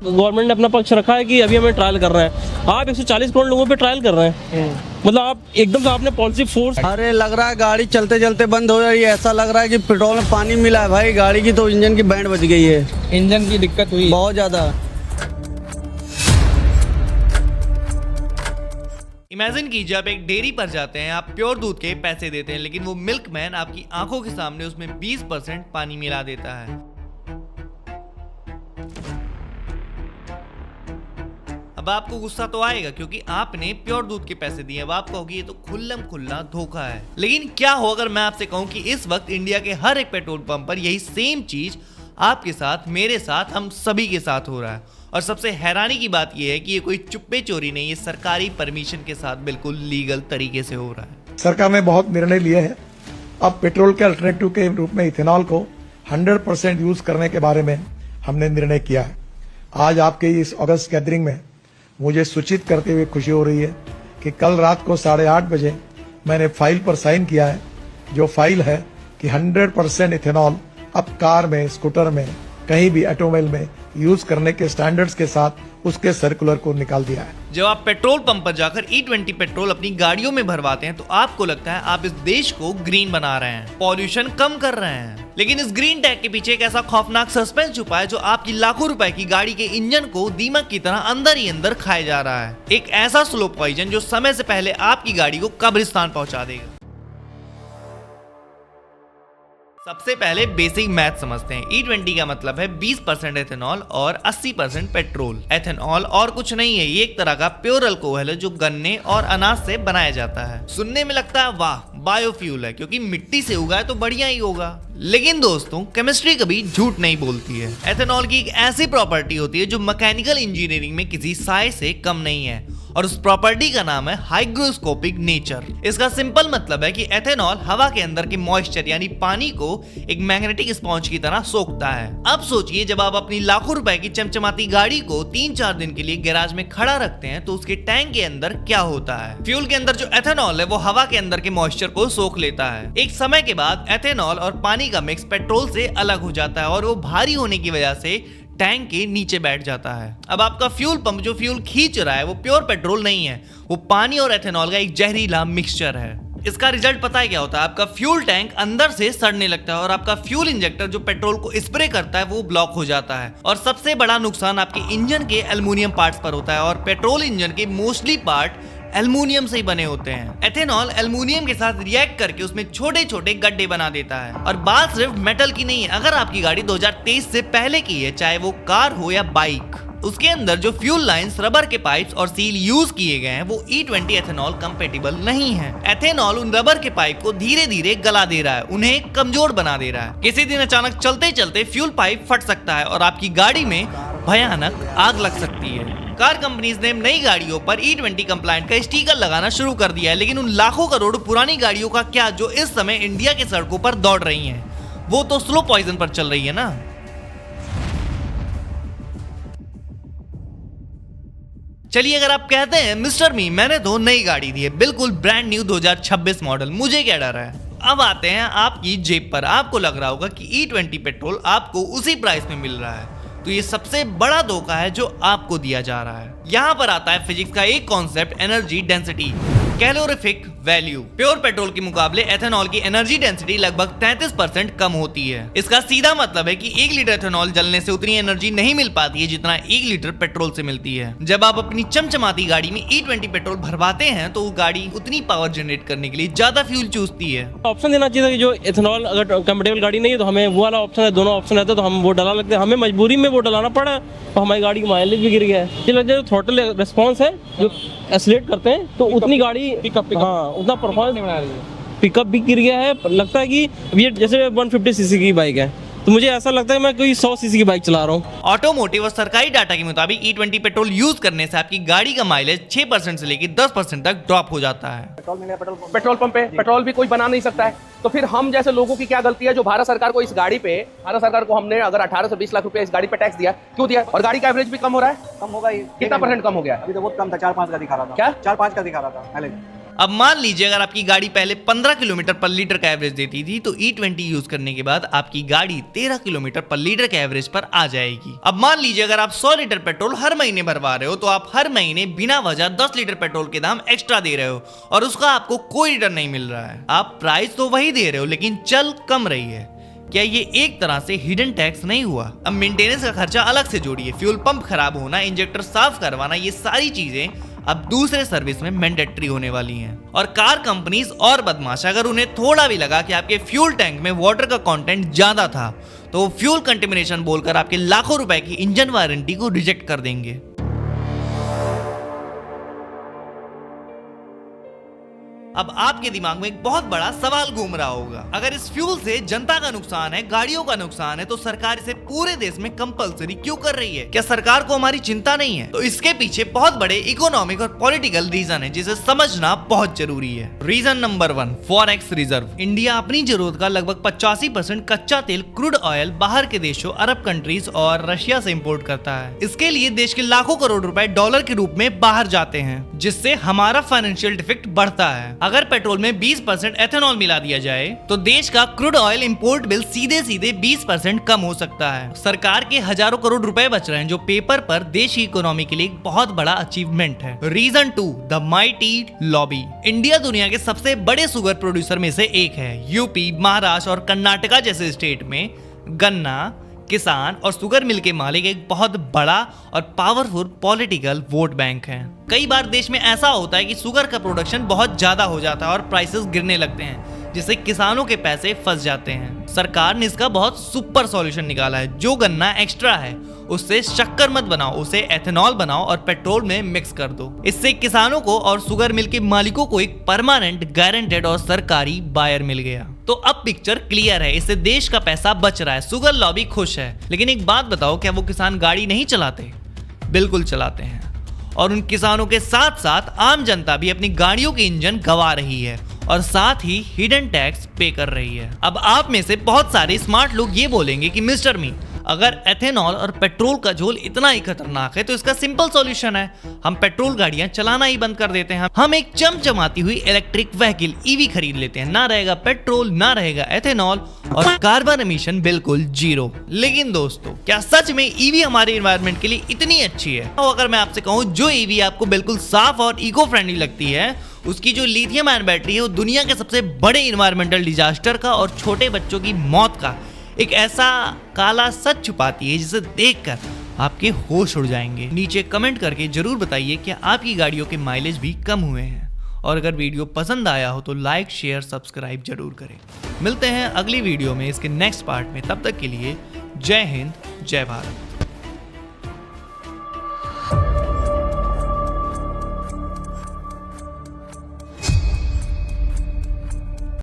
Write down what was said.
Government ने अपना पक्ष रखा है कि अभी हमें ट्रायल कर रहे हैं। आप 140 करोड़ लोगों पे ट्रायल कर रहे हैं, मतलब आप एकदम से आपने पॉलिसी फोर्स। अरे लग रहा है गाड़ी चलते चलते बंद हो रही है, ऐसा लग रहा है कि पेट्रोल में पानी मिला है भाई। गाड़ी की तो इंजन की बैंड बज गई है, इंजन की दिक्कत हुई बहुत ज़्यादा। इमेजिन कीजिए आप एक डेयरी पर जाते हैं, आप प्योर दूध के पैसे देते हैं, लेकिन वो मिल्कमैन आपकी आंखों के सामने उसमें 20% पानी मिला देता है। अब आपको गुस्सा तो आएगा क्योंकि आपने प्योर दूध के पैसे दिए। अब आप कहोगे ये तो खुल्लम खुल्ला धोखा है। लेकिन क्या हो अगर मैं आपसे कहूं कि इस वक्त इंडिया के हर एक पेट्रोल पंप पर यही सेम चीज आपके साथ, मेरे साथ, हम सभी के साथ हो रहा है। और सबसे हैरानी की बात यह है कि ये कोई चुप्पे चोरी नहीं, ये सरकारी परमिशन के साथ बिल्कुल लीगल तरीके से हो रहा है। सरकार ने बहुत निर्णय लिए हैं। अब पेट्रोल के अल्टरनेटिव के रूप में इथेनॉल को 100% यूज करने के बारे में हमने निर्णय किया है। आज आपके इस अगस्त गैदरिंग में मुझे सूचित करते हुए खुशी हो रही है कि कल रात को 8:30 बजे मैंने फाइल पर साइन किया है, जो फाइल है कि 100% इथेनॉल अब कार में, स्कूटर में, कहीं भी ऑटोमोबाइल में यूज करने के स्टैंडर्ड्स के साथ उसके सर्कुलर को निकाल दिया है। जब आप पेट्रोल पंप पर जाकर E20 पेट्रोल अपनी गाड़ियों में भरवाते हैं तो आपको लगता है आप इस देश को ग्रीन बना रहे हैं, पॉल्यूशन कम कर रहे हैं। लेकिन इस ग्रीन टैग के पीछे एक ऐसा खौफनाक सस्पेंस छुपा है जो आपकी लाखों रुपए की गाड़ी के इंजन को दीमक की तरह अंदर ही अंदर खाए जा रहा है। एक ऐसा स्लो पॉइजन जो समय से पहले आपकी गाड़ी को कब्रिस्तान पहुंचा देगा। सबसे पहले बेसिक मैथ समझते हैं। E20 का मतलब है 20% एथेनॉल और 80% पेट्रोल। एथेनॉल और कुछ नहीं है, ये एक तरह का प्योर अल्कोहल है जो गन्ने और अनाज से बनाया जाता है। सुनने में लगता है वाह बायोफ्यूल है क्योंकि मिट्टी से उगा है तो बढ़िया ही होगा। लेकिन दोस्तों केमिस्ट्री कभी झूठ नहीं बोलती है। एथेनॉल की एक ऐसी प्रॉपर्टी होती है जो मैकेनिकल इंजीनियरिंग में किसी साय से कम नहीं है और उस प्रॉपर्टी का नाम है हाइग्रोस्कोपिक नेचर। इसका सिंपल मतलब है कि एथेनॉल हवा के अंदर के मॉइस्चर यानी पानी को एक मैग्नेटिक स्पॉन्ज की तरह सोखता है। अब सोचिए जब आप अपनी लाखों रुपए की चमचमाती गाड़ी को 3-4 दिन के लिए गैराज में खड़ा रखते हैं तो उसके टैंक के अंदर क्या होता है। फ्यूल के अंदर जो एथेनॉल है वो हवा के अंदर के मॉइस्चर को सोख लेता है। एक समय के बाद एथेनॉल और पानी का मिक्स पेट्रोल से अलग हो जाता है और वो भारी होने की वजह से टैंक के नीचे बैठ जाता है। अब आपका फ्यूल पंप जो फ्यूल खींच रहा है वो प्योर पेट्रोल नहीं है, वो पानी और एथेनॉल का एक जहरीला मिक्सचर है। इसका रिजल्ट पता है क्या होता है? आपका फ्यूल टैंक अंदर से सड़ने लगता है और आपका फ्यूल इंजेक्टर जो पेट्रोल को स्प्रे करता है वो ब्लॉक हो जाता है। और सबसे बड़ा नुकसान आपके इंजन के एल्युमिनियम पार्ट्स पर होता है और पेट्रोल इंजन के मोस्टली पार्ट एल्युमिनियम से ही बने होते हैं। एथेनॉल एल्युमिनियम के साथ रिएक्ट करके उसमें छोटे छोटे गड्ढे बना देता है। और बात सिर्फ मेटल की नहीं है, अगर आपकी गाड़ी 2023 से पहले की है, चाहे वो कार हो या बाइक, उसके अंदर जो फ्यूल लाइंस, रबर के पाइप्स और सील यूज किए गए हैं वो E20 एथेनॉल कंपेटिबल नहीं है। एथेनॉल उन रबर के पाइप को धीरे धीरे गला दे रहा है, उन्हें कमजोर बना दे रहा है। किसी दिन अचानक चलते चलते फ्यूल पाइप फट सकता है और आपकी गाड़ी में भयानक आग लग सकती है। कार कंपनीज ने नई गाड़ियों पर E20 कंप्लायंट का स्टिकर लगाना शुरू कर दिया है, लेकिन उन लाखों करोड़ पुरानी गाड़ियों का क्या जो इस समय इंडिया के सड़कों पर दौड़ रही हैं? वो तो स्लो पॉइजन पर चल रही है ना। चलिए अगर आप कहते हैं मिस्टर मी मैंने तो नई गाड़ी दी है, बिल्कुल ब्रांड न्यू 2026 मॉडल, मुझे क्या डर है। अब आते हैं आपकी जेब पर। आपको लग रहा होगा कि E20 पेट्रोल आपको उसी प्राइस में मिल रहा है, तो ये सबसे बड़ा धोखा है जो आपको दिया जा रहा है। यहाँ पर आता है फिजिक्स का एक concept, energy density, calorific value. Pure petrol के मुकाबले एथेनॉल की एनर्जी डेंसिटी लगभग 33% कम होती है। इसका सीधा मतलब है कि 1 लीटर एथेनॉल जलने से उतनी एनर्जी नहीं मिल पाती है जितना 1 लीटर पेट्रोल से मिलती है। जब आप अपनी चमचमाती गाड़ी में E20 पेट्रोल भरवाते हैं तो वो गाड़ी उतनी पावर जनरेट करने के लिए ज्यादा फ्यूल चूसती है। ऑप्शन देना चाहिए था कि जो एथेनॉल अगर कंफर्टेबल गाड़ी नहीं है तो हमें वो वाला ऑप्शन है, दोनों ऑप्शन रहता तो हम वो डला लगते हैं। हमें मजबूरी में वो डलाना पड़ा और हमारी गाड़ी की माइलेज भी गिर गया है। ये लगता है थ्रॉटल रिस्पॉन्स है जो एक्सीलरेट करते हैं तो उतनी गाड़ी हाँ उतना परफॉर्मेंस पिकअप भी गिर गया है। लगता है कि ये जैसे 150 सीसी की बाइक है तो मुझे ऐसा लगता है मैं कोई 100 सीसी की बाइक चला रहा हूँ। ऑटोमोटिव और सरकारी डाटा के मुताबिक E20 पेट्रोल यूज करने से आपकी गाड़ी का माइलेज 6% से लेकर 10% तक ड्रॉप हो जाता है। पेट्रोल पंप पे पेट्रोल भी कोई बना नहीं सकता है, तो फिर हम जैसे लोगों की क्या गलती है जो भारत सरकार को इस गाड़ी पे, भारत सरकार को हमने अगर 18 से 20 लाख रुपए इस गाड़ी पे टैक्स दिया, क्यों दिया? और गाड़ी का एवरेज भी कम हो रहा है। कम होगा ही, कितना % कम हो गया? अभी तो बहुत कम था, 4-5 का दिखा रहा था। क्या 4-5 का दिखा रहा था पहले। अब मान लीजिए अगर आपकी गाड़ी पहले 15 किलोमीटर पर लीटर का एवरेज देती थी तो E20 यूज करने के बाद आपकी गाड़ी 13 किलोमीटर पर लीटर के एवरेज पर आ जाएगी। अब मान लीजिए अगर आप 100 लीटर पेट्रोल हर महीने भरवा रहे हो तो आप हर महीने बिना वजह 10 लीटर पेट्रोल के दाम एक्स्ट्रा दे रहे हो और उसका आपको कोई रिटर्न नहीं मिल रहा है। आप प्राइस तो वही दे रहे हो लेकिन चल कम रही है। क्या ये एक तरह से हिडन टैक्स नहीं हुआ? अब मेंटेनेंस का खर्चा अलग से जोड़िए, फ्यूल पंप खराब होना, इंजेक्टर साफ करवाना, ये सारी चीजें अब दूसरे सर्विस में मैंडेटरी होने वाली हैं। और कार कंपनीज और बदमाश, अगर उन्हें थोड़ा भी लगा कि आपके फ्यूल टैंक में वाटर का कंटेंट ज्यादा था तो फ्यूल कंटेमिनेशन बोलकर आपके लाखों रुपए की इंजन वारंटी को रिजेक्ट कर देंगे। अब आपके दिमाग में एक बहुत बड़ा सवाल घूम रहा होगा, अगर इस फ्यूल से जनता का नुकसान है, गाड़ियों का नुकसान है, तो सरकार इसे पूरे देश में कंपलसरी क्यों कर रही है? क्या सरकार को हमारी चिंता नहीं है? तो इसके पीछे बहुत बड़े इकोनॉमिक और पॉलिटिकल रीजन है जिसे समझना बहुत जरूरी है। Reason number 1, forex reserve. India अपनी जरूरत का लगभग 85% कच्चा तेल, क्रूड ऑयल बाहर के देशों, अरब कंट्रीज और रशिया से इम्पोर्ट करता है। इसके लिए देश के लाखों करोड़ रुपए डॉलर के रूप में बाहर जाते हैं, जिससे हमारा फाइनेंशियल डिफेक्ट बढ़ता है। अगर पेट्रोल में 20% एथेनॉल मिला दिया जाए तो देश का क्रूड ऑयल इंपोर्ट बिल सीधे सीधे 20% कम हो सकता है। सरकार के हजारों करोड़ रुपए बच रहे हैं जो पेपर पर देश की इकोनॉमी के लिए एक बहुत बड़ा अचीवमेंट है। Reason 2, the mighty lobby. India दुनिया के सबसे बड़े शुगर प्रोड्यूसर में से एक है। यूपी, महाराष्ट्र और कर्नाटका जैसे स्टेट में गन्ना, किसान और शुगर मिल के मालिक एक बहुत बड़ा और पावरफुल पॉलिटिकल वोट बैंक है। कई बार देश में ऐसा होता है कि शुगर का प्रोडक्शन बहुत ज्यादा हो जाता है और प्राइसेस गिरने लगते हैं, जिससे किसानों के पैसे फंस जाते हैं। सरकार ने इसका बहुत सुपर सॉल्यूशन निकाला है। जो गन्ना एक्स्ट्रा है उससे शक्कर मत बनाओ, उसे एथेनॉल बनाओ और पेट्रोल में मिक्स कर दो। इससे किसानों को और शुगर मिल के मालिकों को एक परमानेंट, गारंटेड और सरकारी बायर मिल गया। तो अब पिक्चर क्लियर है, इससे देश का पैसा बच रहा है, शुगर लॉबी खुश है। लेकिन एक बात बताओ, क्या वो किसान गाड़ी नहीं चलाते? बिल्कुल चलाते हैं। और उन किसानों के साथ साथ आम जनता भी अपनी गाड़ियों के इंजन गंवा रही है और साथ ही हिडन टैक्स पे कर रही है। अब आप में से बहुत सारे स्मार्ट लोग ये बोलेंगे कि मिस्टर मी, अगर एथेनॉल और पेट्रोल का झोल इतना ही खतरनाक है तो इसका सिंपल सॉल्यूशन है, हम पेट्रोल गाड़ियां चलाना ही बंद कर देते हैं। हम एक चमचमाती हुई इलेक्ट्रिक व्हीकल ईवी खरीद लेते हैं, ना रहेगा पेट्रोल, ना रहेगा एथेनॉल और कार्बन एमिशन बिल्कुल जीरो। लेकिन दोस्तों, क्या सच में ईवी हमारे एनवायरनमेंट के लिए इतनी अच्छी है? तो अगर मैं आपसे कहूँ जो ईवी आपको बिल्कुल साफ और इको फ्रेंडली लगती है, उसकी जो लिथियम आयन बैटरी है वो दुनिया के सबसे बड़े इन्वायरमेंटल डिजास्टर का और छोटे बच्चों की मौत का एक ऐसा काला सच छुपाती है जिसे देखकर आपके होश उड़ जाएंगे। नीचे कमेंट करके जरूर बताइए कि आपकी गाड़ियों के माइलेज भी कम हुए हैं। और अगर वीडियो पसंद आया हो तो लाइक, शेयर, सब्सक्राइब जरूर करें। मिलते हैं अगली वीडियो में इसके नेक्स्ट पार्ट में। तब तक के लिए जय हिंद, जय भारत।